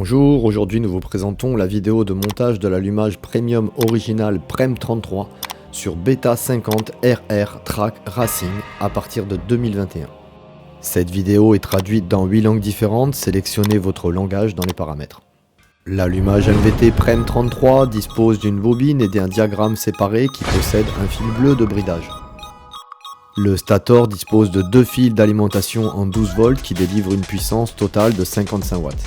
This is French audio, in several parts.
Bonjour, aujourd'hui nous vous présentons la vidéo de montage de l'allumage premium original PREM 33 sur Beta 50 RR Track Racing à partir de 2021. Cette vidéo est traduite dans 8 langues différentes, sélectionnez votre langage dans les paramètres. L'allumage MVT PREM 33 dispose d'une bobine et d'un diagramme séparé qui possède un fil bleu de bridage. Le stator dispose de 2 fils d'alimentation en 12 volts qui délivrent une puissance totale de 55 watts.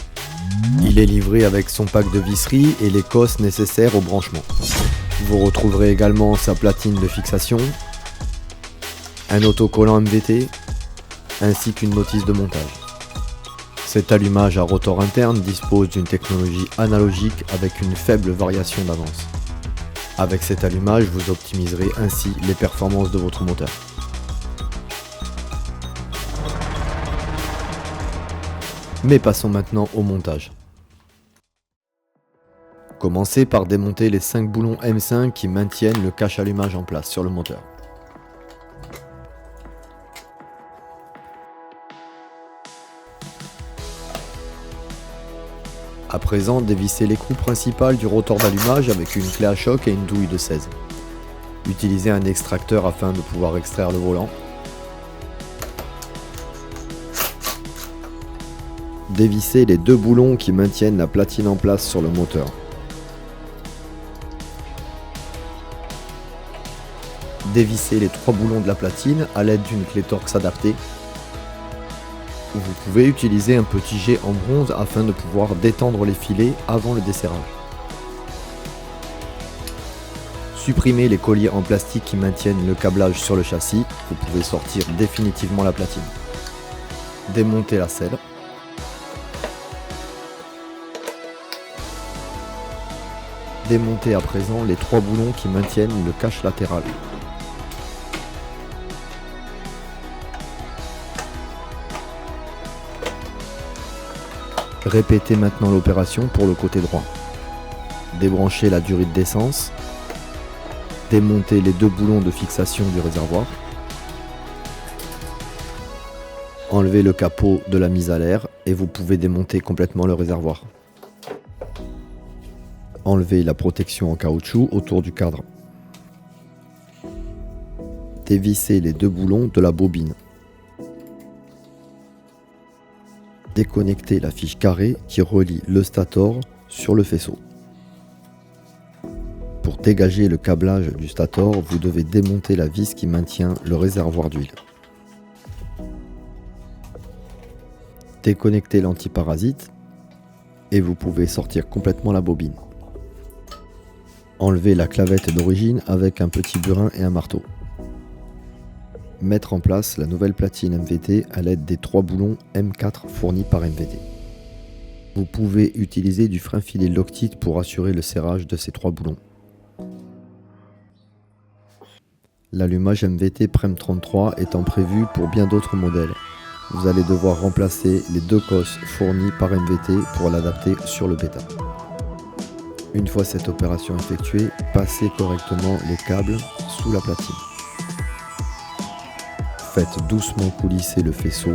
Il est livré avec son pack de visserie et les cosses nécessaires au branchement. Vous retrouverez également sa platine de fixation, un autocollant MVT, ainsi qu'une notice de montage. Cet allumage à rotor interne dispose d'une technologie analogique avec une faible variation d'avance. Avec cet allumage, vous optimiserez ainsi les performances de votre moteur. Mais passons maintenant au montage. Commencez par démonter les 5 boulons M5 qui maintiennent le cache allumage en place sur le moteur. À présent, dévissez l'écrou principal du rotor d'allumage avec une clé à choc et une douille de 16. Utilisez un extracteur afin de pouvoir extraire le volant. Dévissez les 2 boulons qui maintiennent la platine en place sur le moteur. Dévissez les 3 boulons de la platine à l'aide d'une clé Torx adaptée. Vous pouvez utiliser un petit jet en bronze afin de pouvoir détendre les filets avant le desserrage. Supprimez les colliers en plastique qui maintiennent le câblage sur le châssis. Vous pouvez sortir définitivement la platine. Démontez la selle. Démontez à présent les 3 boulons qui maintiennent le cache latéral. Répétez maintenant l'opération pour le côté droit. Débranchez la durite d'essence. Démontez les 2 boulons de fixation du réservoir. Enlevez le capot de la mise à l'air et vous pouvez démonter complètement le réservoir. Enlevez la protection en caoutchouc autour du cadre. Dévissez les 2 boulons de la bobine. Déconnectez la fiche carrée qui relie le stator sur le faisceau. Pour dégager le câblage du stator, vous devez démonter la vis qui maintient le réservoir d'huile. Déconnectez l'antiparasite et vous pouvez sortir complètement la bobine. Enlevez la clavette d'origine avec un petit burin et un marteau. Mettre en place la nouvelle platine MVT à l'aide des 3 boulons M4 fournis par MVT. Vous pouvez utiliser du frein filet Loctite pour assurer le serrage de ces 3 boulons. L'allumage MVT PREM 33 étant prévu pour bien d'autres modèles, vous allez devoir remplacer les 2 cosses fournies par MVT pour l'adapter sur le Beta. Une fois cette opération effectuée, passez correctement les câbles sous la platine. Faites doucement coulisser le faisceau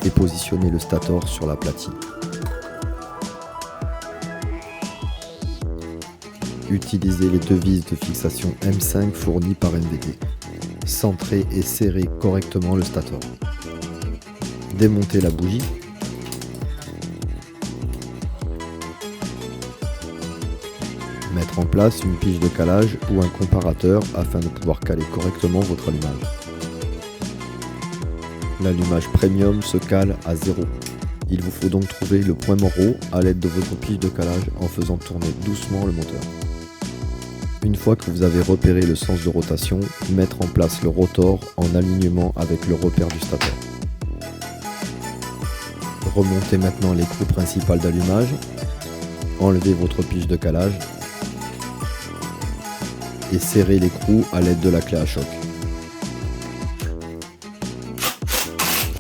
et positionnez le stator sur la platine. Utilisez les 2 vis de fixation M5 fournies par MVT. Centrez et serrez correctement le stator. Démontez la bougie. Mettre en place une pige de calage ou un comparateur afin de pouvoir caler correctement votre allumage. L'allumage premium se cale à 0. Il vous faut donc trouver le point mort à l'aide de votre pige de calage en faisant tourner doucement le moteur. Une fois que vous avez repéré le sens de rotation, mettre en place le rotor en alignement avec le repère du stator. Remontez maintenant l'écrou principal d'allumage. Enlevez votre pige de calage et serrez l'écrou à l'aide de la clé à choc.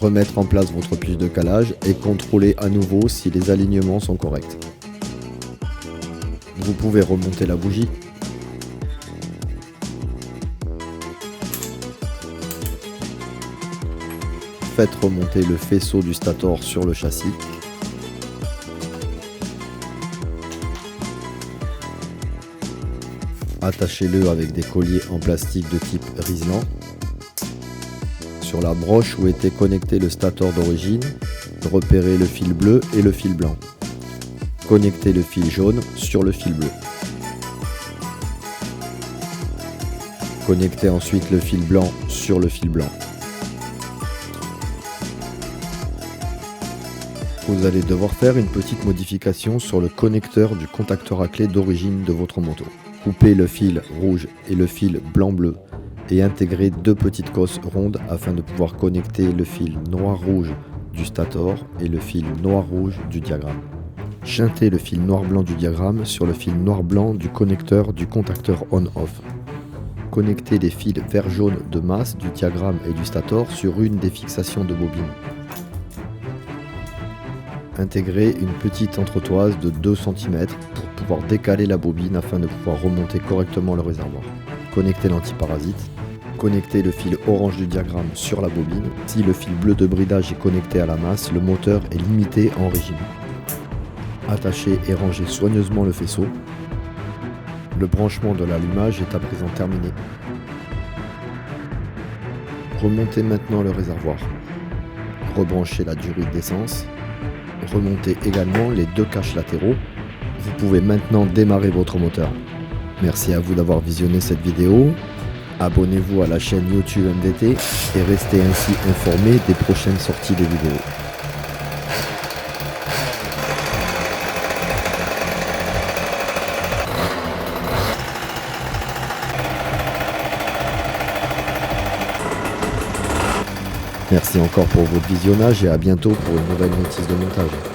Remettre en place votre pige de calage et contrôler à nouveau si les alignements sont corrects. Vous pouvez remonter la bougie. Faites remonter le faisceau du stator sur le châssis. Attachez-le avec des colliers en plastique de type Rislan. Sur la broche où était connecté le stator d'origine, repérez le fil bleu et le fil blanc. Connectez le fil jaune sur le fil bleu. Connectez ensuite le fil blanc sur le fil blanc. Vous allez devoir faire une petite modification sur le connecteur du contacteur à clé d'origine de votre moto. Coupez le fil rouge et le fil blanc-bleu et intégrez deux petites cosses rondes afin de pouvoir connecter le fil noir-rouge du stator et le fil noir-rouge du diagramme. Chantez le fil noir-blanc du diagramme sur le fil noir-blanc du connecteur du contacteur on-off. Connectez les fils vert-jaune de masse du diagramme et du stator sur une des fixations de bobine. Intégrez une petite entretoise de 2 cm pour pouvoir décaler la bobine afin de pouvoir remonter correctement le réservoir. Connectez l'antiparasite. Connectez le fil orange du diagramme sur la bobine. Si le fil bleu de bridage est connecté à la masse, le moteur est limité en régime. Attachez et rangez soigneusement le faisceau. Le branchement de l'allumage est à présent terminé. Remontez maintenant le réservoir. Rebranchez la durite d'essence. Remontez également les 2 caches latéraux. Vous pouvez maintenant démarrer votre moteur. Merci à vous d'avoir visionné cette vidéo. Abonnez-vous à la chaîne YouTube MDT et restez ainsi informé des prochaines sorties de vidéos. Merci encore pour votre visionnage et à bientôt pour une nouvelle notice de montage.